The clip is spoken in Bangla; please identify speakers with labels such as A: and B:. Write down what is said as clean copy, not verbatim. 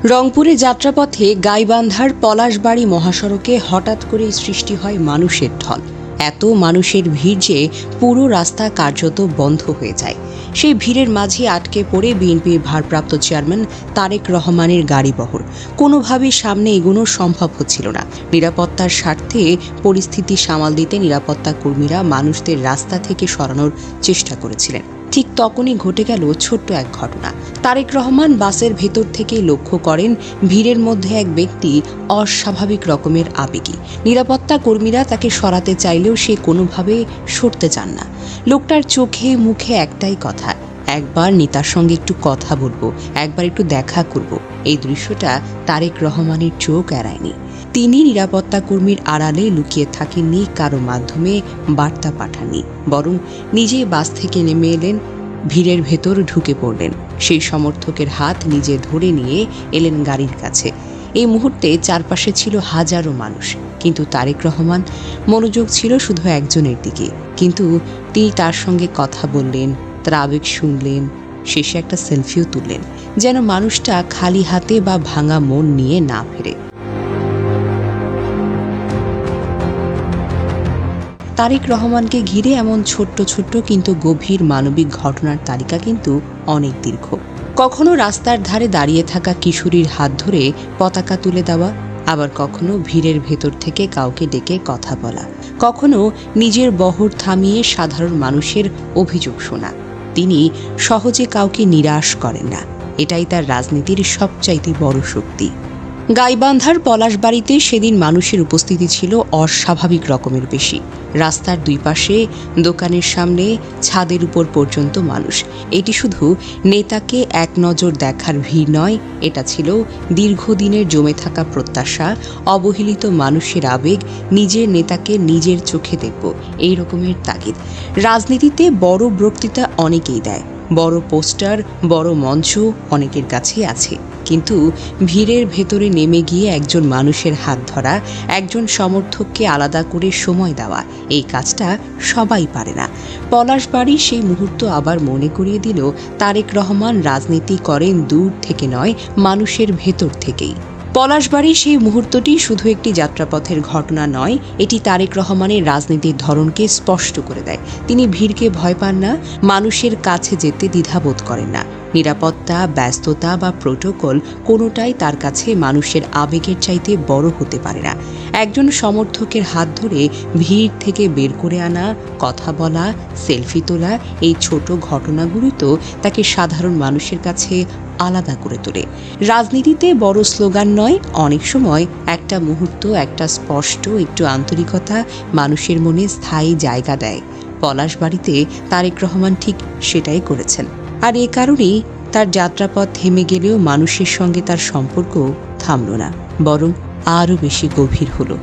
A: রংপুরে যাত্রাপথে গাইবান্ধার পলাশবাড়ি মহাসড়কে হঠাৎ করেই সৃষ্টি হয় মানুষের ঢল। এত মানুষের ভিড় যে পুরো রাস্তা কার্যত বন্ধ হয়ে যায়। সেই ভিড়ের মাঝে আটকে পড়ে বিএনপির ভারপ্রাপ্ত চেয়ারম্যান তারেক রহমানের গাড়িবহর। কোনোভাবেই সামনে এগোনো সম্ভব হচ্ছিল না। নিরাপত্তার স্বার্থে পরিস্থিতি সামাল দিতে নিরাপত্তা কর্মীরা মানুষদের রাস্তা থেকে সরানোর চেষ্টা করেছিলেন। ঠিক তখনই ঘটে গেল ছোট্ট এক ঘটনা। তারেক রহমান বাসের ভেতর থেকে লক্ষ্য করেন ভিড়ের মধ্যে এক ব্যক্তি অস্বাভাবিক রকমের আবেগী। নিরাপত্তা কর্মীরা তাকে সরাতে চাইলেও সে কোনোভাবে সরতে চান না। লোকটার চোখে মুখে একটাই কথা, একবার নেতার সঙ্গে একটু কথা বলবো, একবার একটু দেখা করব। এই দৃশ্যটা তারেক রহমানের চোখ এড়ায়নি। তিনি নিরাপত্তা কর্মীর আড়ালে লুকিয়ে থাকেননি, কারো মাধ্যমে বার্তা পাঠাননি, বরং নিজেই বাস থেকে নেমে এলেন, ভিড়ের ভেতর ঢুকে পড়লেন। সেই সমর্থকের হাত নিজে ধরে নিয়ে এলেন গাড়ির কাছে। এই মুহূর্তে চারপাশে ছিল হাজারো মানুষ, কিন্তু তারেক রহমান মনোযোগ ছিল শুধু একজনের দিকে। কিন্তু তিনি তার সঙ্গে কথা বললেন, তার আবেগ শুনলেন, শেষে একটা সেলফিও তুললেন, যেন মানুষটা খালি হাতে বা ভাঙা মন নিয়ে না ফেরে। তারেক রহমানকে ঘিরে এমন ছোট্ট ছোট্ট কিন্তু গভীর মানবিক ঘটনার তালিকা কিন্তু অনেক দীর্ঘ। কখনো রাস্তার ধারে দাঁড়িয়ে থাকা কিশোরীর হাত ধরে পতাকা তুলে দেওয়া, আবার কখনো ভিড়ের ভেতর থেকে কাউকে ডেকে কথা বলা, কখনো নিজের বহর থামিয়ে সাধারণ মানুষের অভিযোগ শোনা। তিনি সহজে কাউকে নিরাশ করেন না, এটাই তার রাজনীতির সবচাইতে বড় শক্তি। গাইবান্ধার পলাশবাড়িতে সেদিন মানুষের উপস্থিতি ছিল অস্বাভাবিক রকমের বেশি। রাস্তার দুই পাশে, দোকানের সামনে, ছাদের উপর পর্যন্ত মানুষ। এটি শুধু নেতাকে এক নজর দেখার ভিড় নয়, এটা ছিল দীর্ঘদিনের জমে থাকা প্রত্যাশা, অবহেলিত মানুষের আবেগ, নিজের নেতাকে নিজের চোখে দেখব, এই রকমের তাগিদ। রাজনীতিতে বড় বক্তৃতা অনেকেই দেয়, বড় পোস্টার, বড় মঞ্চ অনেকের কাছেই আছে, কিন্তু ভিড়ের ভেতরে নেমে গিয়ে একজন মানুষের হাত ধরা, একজন সমর্থককে আলাদা করে সময় দেওয়া, এই কাজটা সবাই পারে না। পলাশবাড়ি সেই মুহূর্ত আবার মনে করিয়ে দিল, তারেক রহমান রাজনীতি করেন দূর থেকে নয়, মানুষের ভেতর থেকেই। পলাশবাড়ি সেই মুহূর্তটি শুধু একটি যাত্রাপথের ঘটনা নয়, এটি তারেক রহমানের রাজনীতির ধরনকে স্পষ্ট করে দেয়। তিনি ভিড়কে ভয় পান না, মানুষের কাছে যেতে দ্বিধাবোধ করেন না। নিরাপত্তা, ব্যস্ততা বা প্রোটোকল কোনোটাই তার কাছে মানুষের আবেগের চাইতে বড় হতে পারে না। একজন সমর্থকের হাত ধরে ভিড় থেকে বের করে আনা, কথা বলা, সেলফি তোলা, এই ছোট ঘটনাগুলো তো তাকে সাধারণ মানুষের কাছে আলাদা করে তোলে। রাজনীতিতে বড় স্লোগান নয়, অনেক সময় একটা মুহূর্ত, একটা স্পষ্ট একটু আন্তরিকতা মানুষের মনে স্থায়ী জায়গা দেয়। পলাশবাড়িতে তারেক রহমান ঠিক সেটাই করেছেন। আর এ কারণেই তার যাত্রাপথ থেমে গেলেও মানুষের সঙ্গে তার সম্পর্ক থামল না, বরং আরও বেশি গভীর হলো।